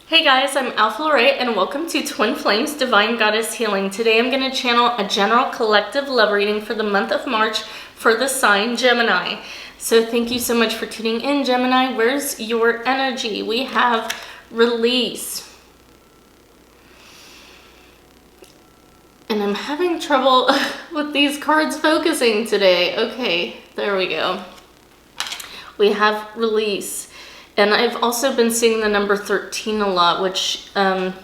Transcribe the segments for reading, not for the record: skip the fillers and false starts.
Hey guys, I'm Alpha Lorraine and welcome to Twin Flames Divine Goddess Healing. Today I'm going to channel a general collective love reading for the month of March for the sign Gemini. So thank you so much for tuning in, Gemini. Where's your energy? We have release. And I'm having trouble with these cards focusing today. Okay, there we go. We have release. And I've also been seeing the number 13 a lot, which, adds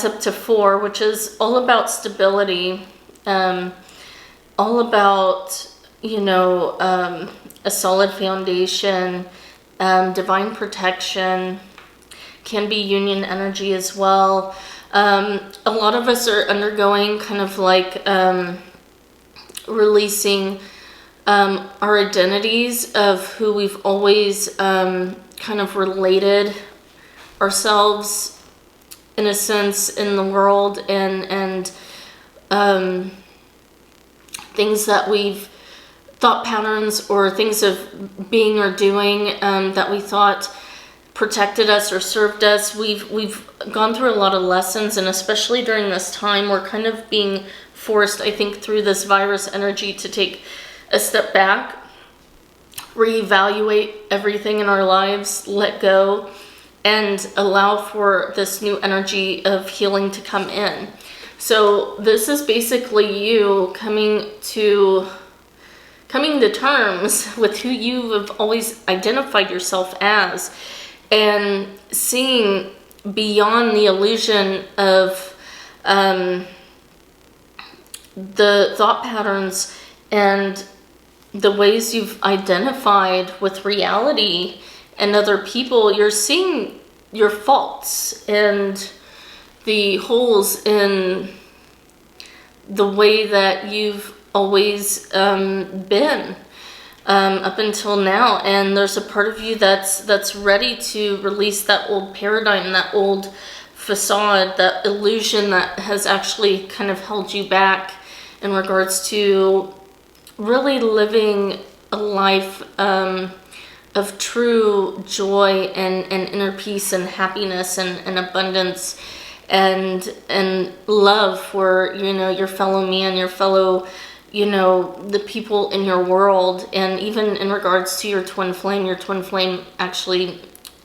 up to 4, which is all about stability, all about, a solid foundation, divine protection, can be union energy as well. A lot of us are undergoing kind of like releasing our identities of who we've always kind of related ourselves in a sense in the world, and things that we've thought patterns or things of being or doing that we thought protected us or served us. We've gone through a lot of lessons, and especially during this time we're kind of being forced, I think, through this virus energy to take a step back, reevaluate everything in our lives, let go, and allow for this new energy of healing to come in. So this is basically you coming to terms with who you have always identified yourself as, and seeing beyond the illusion of the thought patterns and the ways you've identified with reality and other people. You're seeing your faults and the holes in the way that you've always been up until now, and there's a part of you that's ready to release that old paradigm, that old facade, that illusion that has actually kind of held you back in regards to really living a life of true joy and inner peace and happiness and abundance and love for your fellow man, your fellow the people in your world. And even in regards to your twin flame actually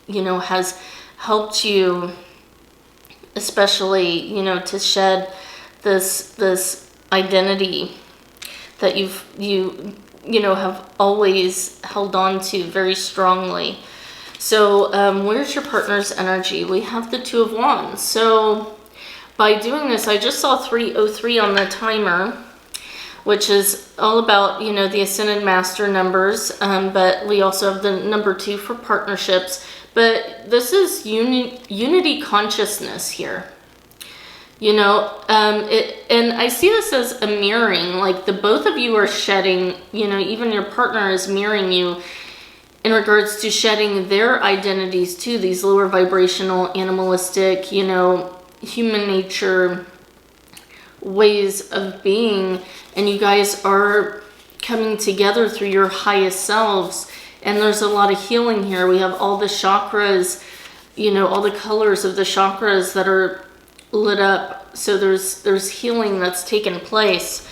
has helped you, especially to shed this identity that you have always held on to very strongly. So where's your partner's energy? We have the Two of Wands. So by doing this, I just saw 303 on the timer, which is all about the Ascended Master numbers, but we also have the number 2 for partnerships. But this is unity consciousness here. And I see this as a mirroring, like the both of you are shedding, even your partner is mirroring you in regards to shedding their identities too, these lower vibrational, animalistic, human nature ways of being, and you guys are coming together through your highest selves. And there's a lot of healing here. We have all the chakras, all the colors of the chakras that are lit up, so there's healing that's taken place.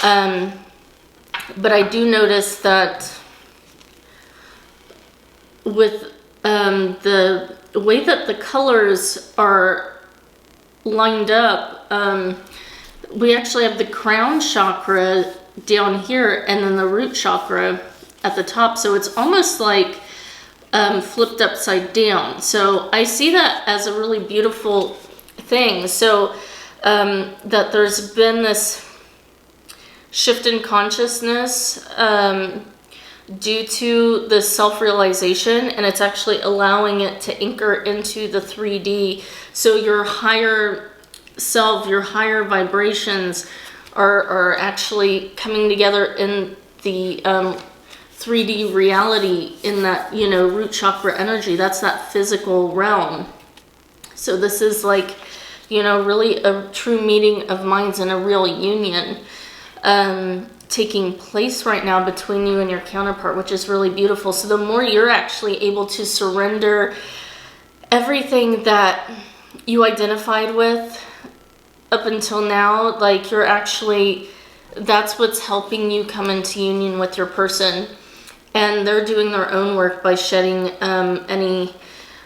But I do notice that with the way that the colors are lined up, we actually have the crown chakra down here and then the root chakra at the top, so it's almost like flipped upside down. So I see that as a really beautiful thing. So that there's been this shift in consciousness due to the self-realization, and it's actually allowing it to anchor into the 3D. So your higher self, your higher vibrations are actually coming together in the 3D reality, in that root chakra energy. That's that physical realm. So this is like really a true meeting of minds and a real union taking place right now between you and your counterpart, which is really beautiful. So the more you're actually able to surrender everything that you identified with up until now, like you're actually, that's what's helping you come into union with your person. And they're doing their own work by shedding any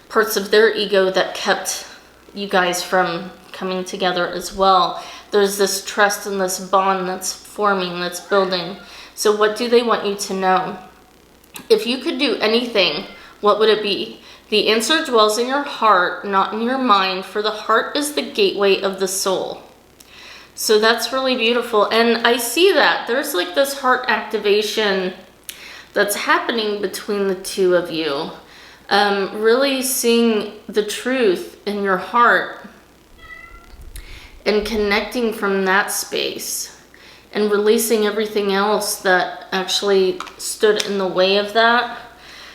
parts of their ego that kept you guys from coming together as well. There's this trust and this bond that's forming, that's building. So what do they want you to know? If you could do anything, what would it be? The answer dwells in your heart, not in your mind, for the heart is the gateway of the soul. So that's really beautiful. And I see that there's like this heart activation that's happening between the two of you. Really seeing the truth in your heart and connecting from that space and releasing everything else that actually stood in the way of that.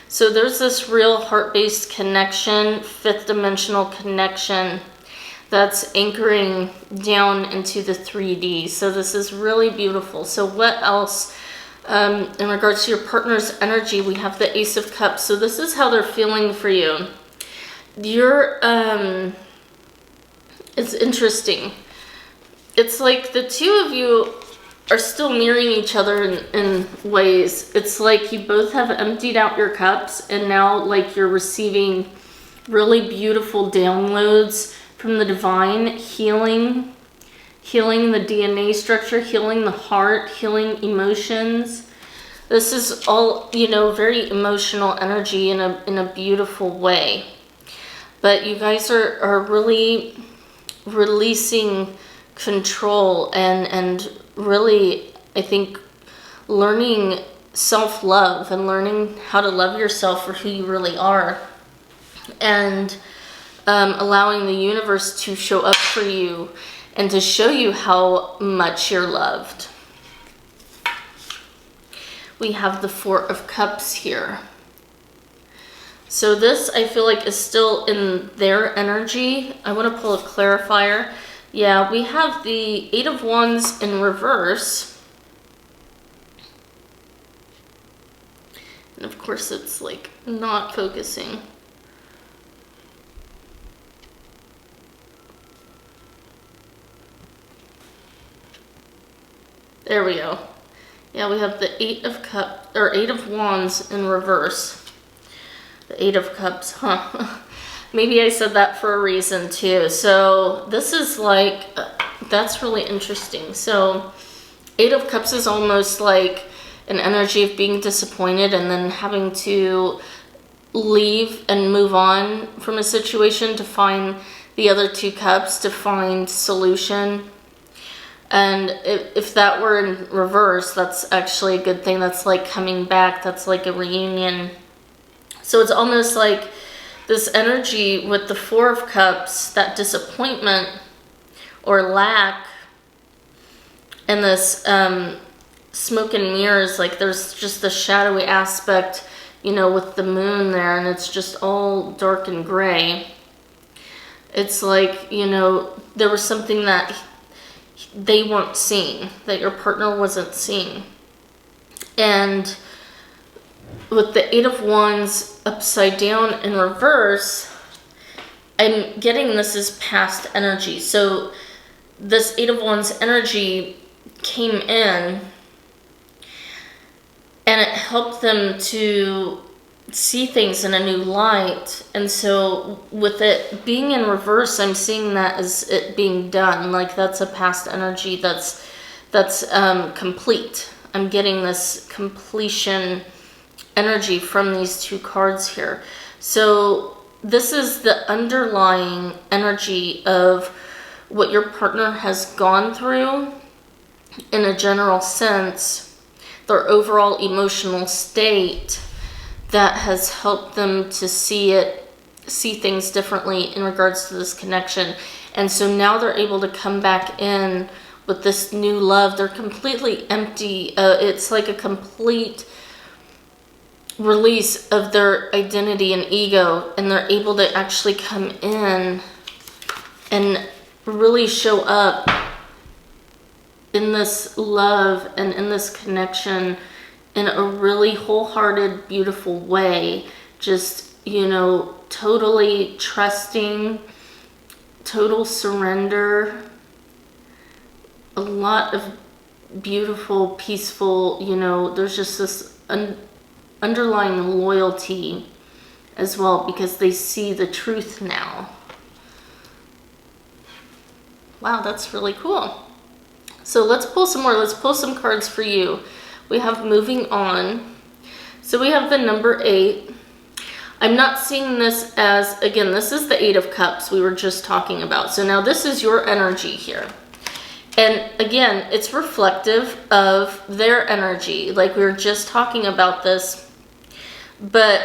So there's this real heart-based connection, fifth dimensional connection that's anchoring down into the 3D. So this is really beautiful. So what else? In regards to your partner's energy, we have the Ace of Cups. So this is how they're feeling for you. You're, it's interesting. It's like the two of you are still mirroring each other in ways. It's like you both have emptied out your cups and now like you're receiving really beautiful downloads from the divine, healing the DNA structure, healing the heart, healing emotions. This is all, you know, very emotional energy in a beautiful way. But you guys are really releasing control and really, I think, learning self-love and learning how to love yourself for who you really are. And allowing the universe to show up for you and to show you how much you're loved. We have the Four of Cups here. So this, I feel like, is still in their energy. I want to pull a clarifier. Yeah, we have the Eight of Wands in reverse. And of course it's like not focusing. There we go. Yeah, we have the Eight of Wands in reverse. The Eight of Cups, huh? Maybe I said that for a reason too. So this is like, that's really interesting. So Eight of Cups is almost like an energy of being disappointed and then having to leave and move on from a situation to find the other two cups, to find solution. And if that were in reverse, that's actually a good thing. That's like coming back. That's like a reunion. So it's almost like this energy with the Four of Cups, that disappointment or lack, and this smoke and mirrors, like there's just the shadowy aspect, you know, with the moon there, and it's just all dark and gray. It's like, you know, there was something that they weren't seeing, that your partner wasn't seeing. And with the Eight of Wands upside down in reverse, I'm getting this is past energy. So this Eight of Wands energy came in and it helped them to see things in a new light. And so with it being in reverse, I'm seeing that as it being done. Like that's a past energy that's complete. I'm getting this completion energy from these two cards here. So this is the underlying energy of what your partner has gone through in a general sense, their overall emotional state that has helped them to see things differently in regards to this connection. And so now they're able to come back in with this new love. They're completely empty. It's like a complete release of their identity and ego, and they're able to actually come in and really show up in this love and in this connection in a really wholehearted, beautiful way, just you know, totally trusting, total surrender, a lot of beautiful, peaceful, you know, there's just this underlying loyalty as well, because they see the truth now. Wow, that's really cool. So let's pull some more. Let's pull some cards for you. We have moving on. So we have the number 8. I'm not seeing this as, again, this is the 8 of Cups we were just talking about. So now this is your energy here. And again, it's reflective of their energy. Like we were just talking about this. But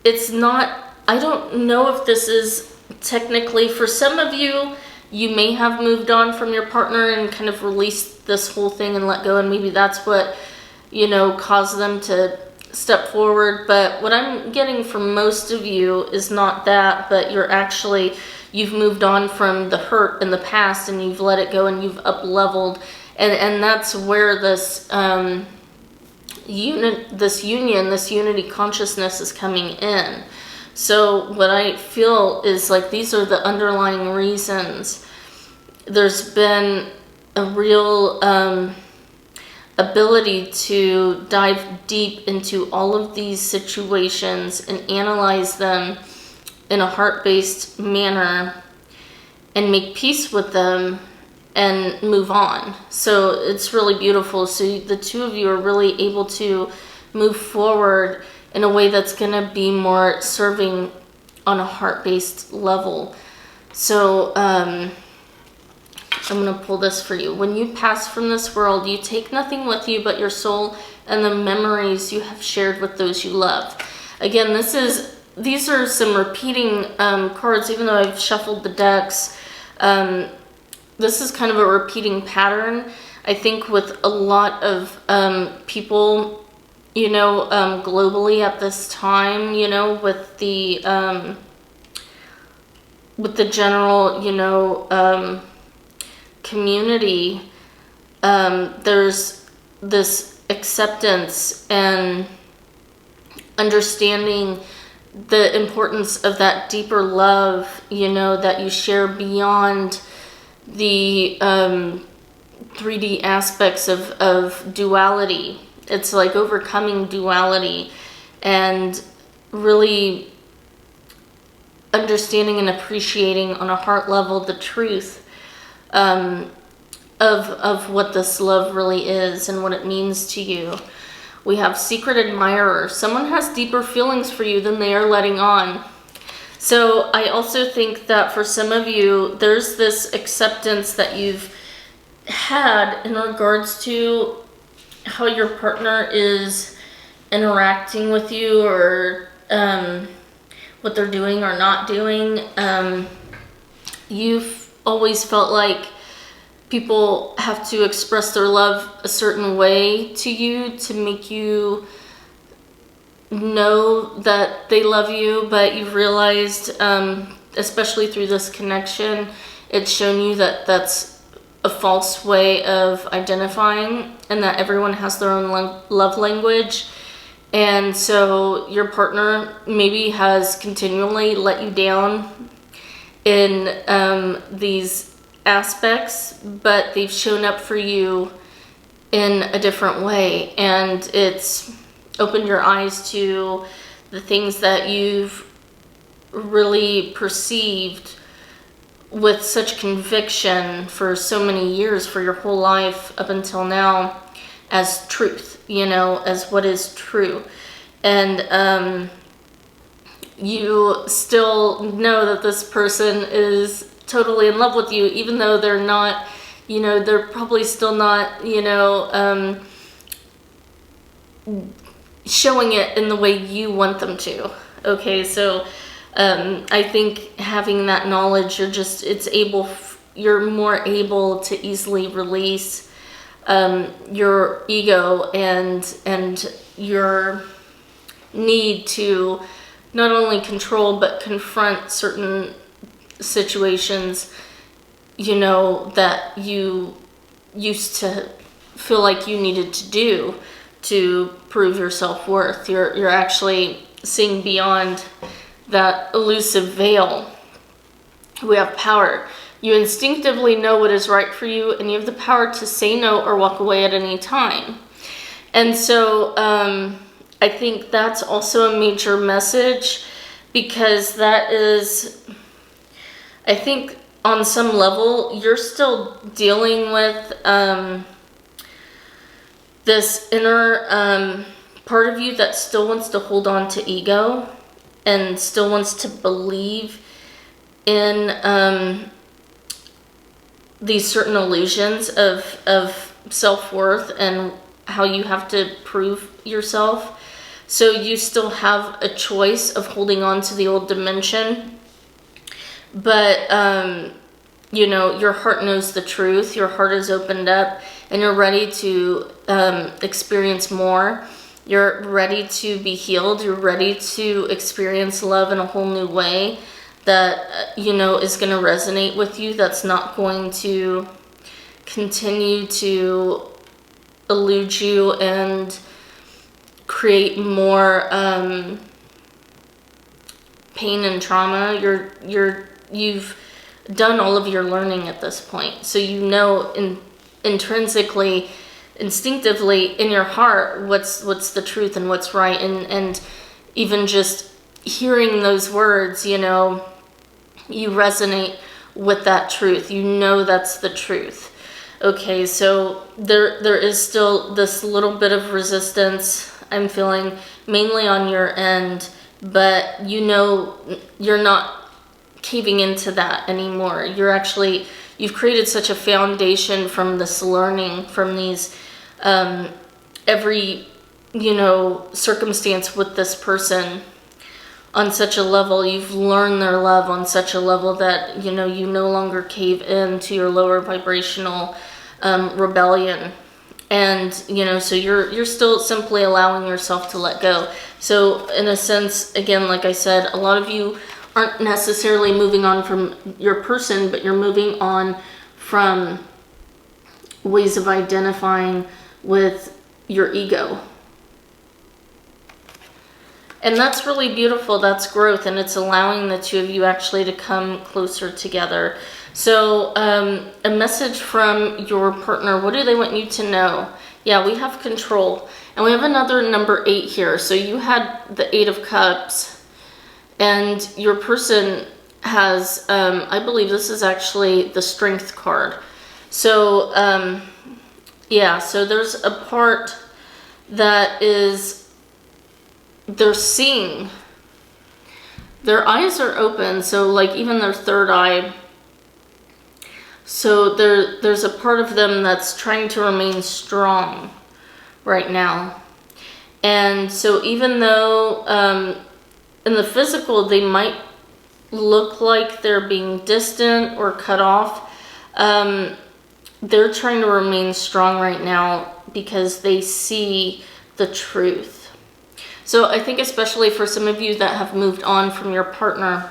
it's not, I don't know if this is technically, for some of you, you may have moved on from your partner and kind of released this whole thing and let go, and maybe that's what, you know, caused them to step forward. But what I'm getting from most of you is not that, but you've moved on from the hurt in the past and you've let it go and you've up-leveled, and that's where this this unity consciousness is coming in. So what I feel is like these are the underlying reasons. There's been a real ability to dive deep into all of these situations and analyze them in a heart-based manner and make peace with them and move on. So it's really beautiful. So the two of you are really able to move forward in a way that's going to be more serving on a heart-based level. So I'm going to pull this for you. When you pass from this world, you take nothing with you but your soul and the memories you have shared with those you love. Again, these are some repeating cards, even though I've shuffled the decks. This is kind of a repeating pattern, I think, with a lot of people, you know, globally at this time, you know, with the general, you know, community. There's this acceptance and understanding the importance of that deeper love, you know, that you share beyond the 3D aspects of duality. It's like overcoming duality and really understanding and appreciating on a heart level the truth of what this love really is and what it means to you. We have secret admirer. Someone has deeper feelings for you than they are letting on. So I also think that for some of you, there's this acceptance that you've had in regards to how your partner is interacting with you, or what they're doing or not doing. You've always felt like people have to express their love a certain way to you to make you know that they love you, but you've realized, especially through this connection, it's shown you that that's a false way of identifying, and that everyone has their own love language. And so your partner maybe has continually let you down in these aspects, but they've shown up for you in a different way, and it's opened your eyes to the things that you've really perceived with such conviction for so many years, for your whole life up until now, as truth, you know, as what is true. And you still know that this person is totally in love with you, even though they're not, you know, they're probably still not, you know, showing it in the way you want them to. Okay, so I think having that knowledge, you're more able to easily release your ego and your need to not only control but confront certain situations, you know, that you used to feel like you needed to do to prove your self-worth. You're actually seeing beyond that elusive veil. We have power. You instinctively know what is right for you, and you have the power to say no or walk away at any time. And so I think that's also a major message, because that is, I think on some level, you're still dealing with this inner part of you that still wants to hold on to ego and still wants to believe in these certain illusions of self-worth and how you have to prove yourself. So you still have a choice of holding on to the old dimension, but you know, your heart knows the truth. Your heart is opened up, and you're ready to experience more. You're ready to be healed. You're ready to experience love in a whole new way that, you know, is going to resonate with you. That's not going to continue to elude you and create more pain and trauma. You've done all of your learning at this point, so you know intrinsically, instinctively in your heart what's the truth and what's right, and even just hearing those words, you know, you resonate with that truth. You know that's the truth. Okay, so there is still this little bit of resistance I'm feeling, mainly on your end, but you know you're not caving into that anymore. You've created such a foundation from this learning, from these every, you know, circumstance with this person on such a level. You've learned their love on such a level that, you know, you no longer cave in to your lower vibrational rebellion. And, you know, so you're still simply allowing yourself to let go. So in a sense, again, like I said, a lot of you aren't necessarily moving on from your person, but you're moving on from ways of identifying with your ego. And that's really beautiful. That's growth, and it's allowing the two of you actually to come closer together. So a message from your partner. What do they want you to know? Yeah, we have control. And we have another number 8 here. So you had the 8 of Cups, and your person has, I believe this is actually the Strength card. So, yeah, so there's a part that is, they're seeing, their eyes are open, so like even their third eye. So there's a part of them that's trying to remain strong right now. And so even though in the physical they might look like they're being distant or cut off, they're trying to remain strong right now because they see the truth. So I think especially for some of you that have moved on from your partner,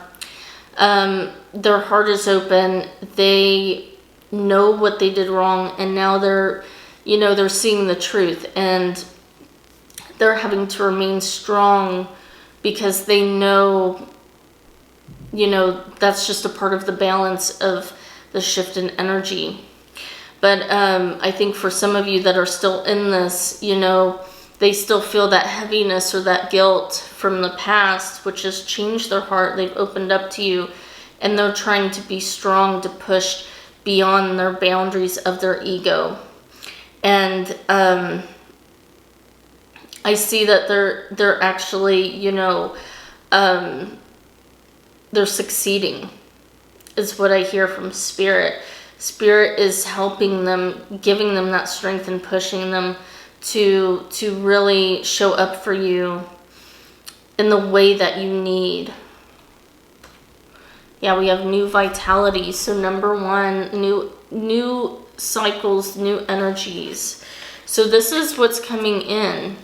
their heart is open. They know what they did wrong, and now they're, you know, they're seeing the truth, and they're having to remain strong because they know, you know, that's just a part of the balance of the shift in energy. But I think for some of you that are still in this, you know, they still feel that heaviness or that guilt from the past, which has changed their heart. They've opened up to you, and they're trying to be strong to push beyond their boundaries of their ego. And I see that they're actually, you know, they're succeeding, is what I hear from Spirit. Spirit is helping them, giving them that strength and pushing them to really show up for you in the way that you need. Yeah, we have new vitality. So number 1, new cycles, new energies. So this is what's coming in.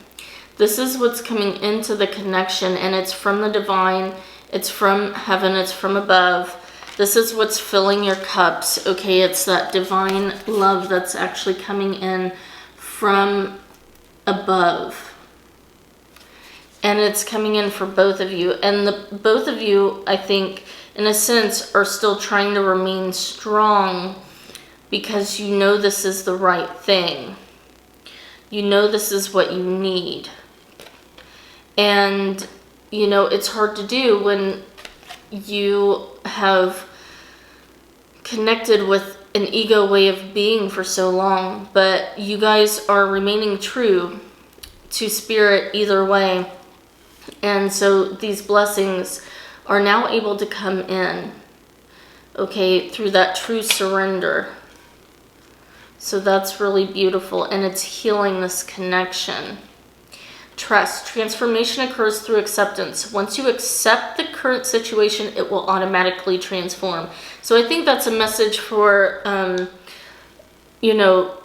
This is what's coming into the connection, and it's from the divine, it's from heaven, it's from above. This is what's filling your cups, okay? It's that divine love that's actually coming in from above. And it's coming in for both of you. And both of you, I think, in a sense, are still trying to remain strong because you know this is the right thing. You know this is what you need. And, you know, it's hard to do when you have connected with an ego way of being for so long. But you guys are remaining true to spirit either way. And so these blessings are now able to come in, okay, through that true surrender. So that's really beautiful, and it's healing this connection. Trust. Transformation occurs through acceptance. Once you accept the current situation, it will automatically transform. So I think that's a message for, you know,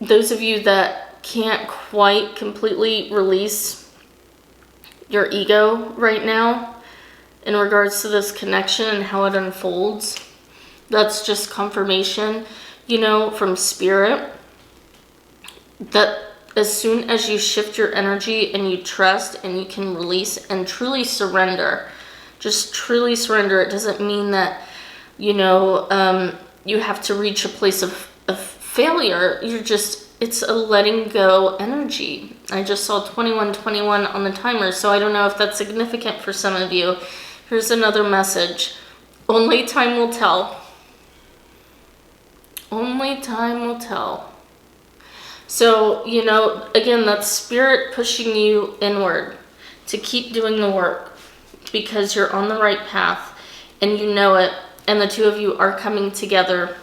those of you that can't quite completely release your ego right now in regards to this connection and how it unfolds. That's just confirmation, you know, from spirit, that as soon as you shift your energy and you trust and you can release and truly surrender, just truly surrender. It doesn't mean that, you know, you have to reach a place of failure. It's a letting go energy. I just saw 2121 on the timer, so I don't know if that's significant for some of you. Here's another message. Only time will tell. Only time will tell. So, you know, again, that's spirit pushing you inward to keep doing the work because you're on the right path and you know it, and the two of you are coming together.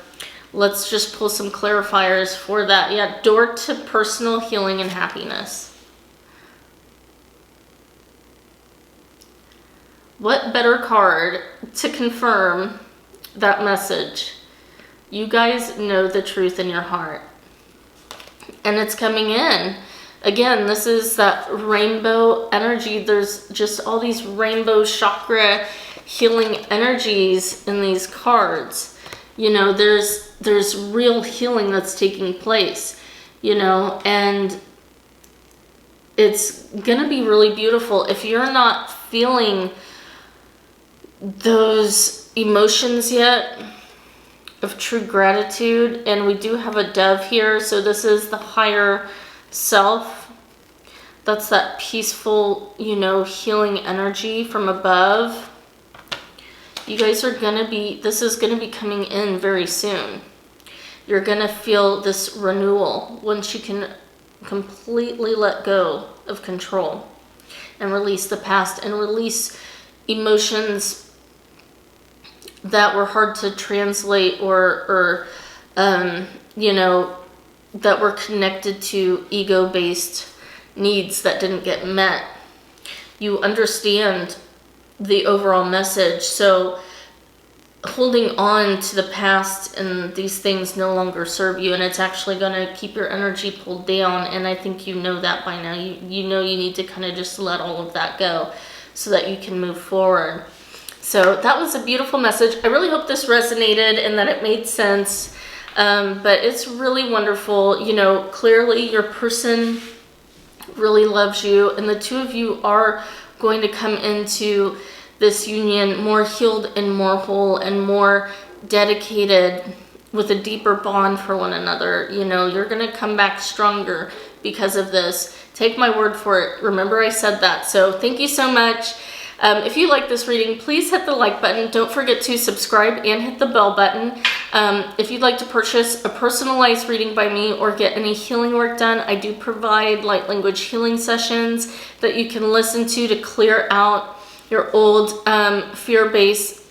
Let's just pull some clarifiers for that. Yeah, door to personal healing and happiness. What better card to confirm that message? You guys know the truth in your heart. And it's coming in. Again, this is that rainbow energy. There's just all these rainbow chakra healing energies in these cards. You know, there's real healing that's taking place, you know, and it's gonna be really beautiful. If you're not feeling those emotions yet of true gratitude, and we do have a dove here, so this is the higher self. That's that peaceful, you know, healing energy from above. You guys are gonna be, this is gonna be coming in very soon. You're gonna feel this renewal once you can completely let go of control and release the past and release emotions that were hard to translate or you know, that were connected to ego-based needs that didn't get met. You understand the overall message, so holding on to the past and these things no longer serve you, and it's actually going to keep your energy pulled down, and I think you know that by now. You know you need to kind of just let all of that go so that you can move forward. So that was a beautiful message. I really hope this resonated and that it made sense, but it's really wonderful. You know, clearly your person really loves you, and the two of you are going to come into this union more healed and more whole and more dedicated with a deeper bond for one another. You know, you're going to come back stronger because of this. Take my word for it. Remember I said that. So thank you so much. If you like this reading, please hit the like button. Don't forget to subscribe and hit the bell button. If you'd like to purchase a personalized reading by me or get any healing work done, I do provide light language healing sessions that you can listen to clear out your old fear-based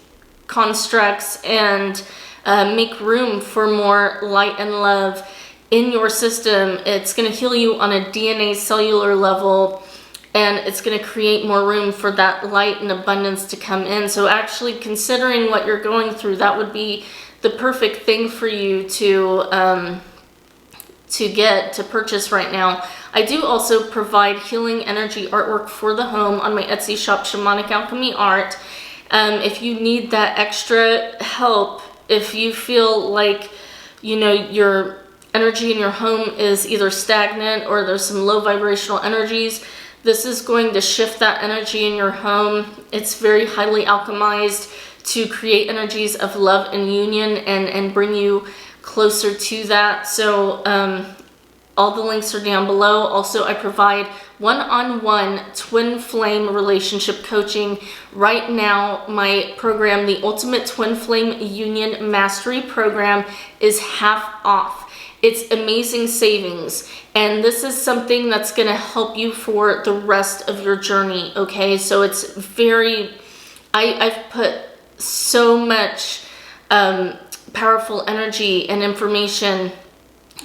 constructs and make room for more light and love in your system. It's going to heal you on a DNA cellular level, and it's going to create more room for that light and abundance to come in. So actually considering what you're going through, that would be the perfect thing for you to purchase right now. I do also provide healing energy artwork for the home on my Etsy shop, Shamanic Alchemy Art. If you need that extra help, if you feel like, you know, your energy in your home is either stagnant or there's some low vibrational energies, This is going to shift that energy in your home. It's very highly alchemized to create energies of love and union and bring you closer to that. So all the links are down below. Also, I provide one-on-one twin flame relationship coaching. Right now, my program, the Ultimate Twin Flame Union Mastery Program, is half off. It's amazing savings, and this is something that's going to help you for the rest of your journey, okay? So it's very, I've put so much powerful energy and information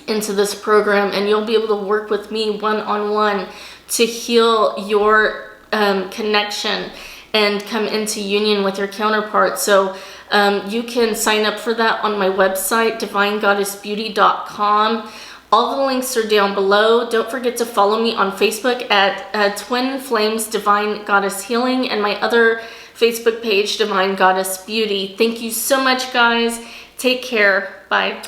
into this program, and you'll be able to work with me one-on-one to heal your connection and come into union with your counterpart. So you can sign up for that on my website, divinegoddessbeauty.com. All the links are down below. Don't forget to follow me on Facebook at Twin Flames Divine Goddess Healing, and my other Facebook page, Divine Goddess Beauty. Thank you so much, guys. Take care. Bye.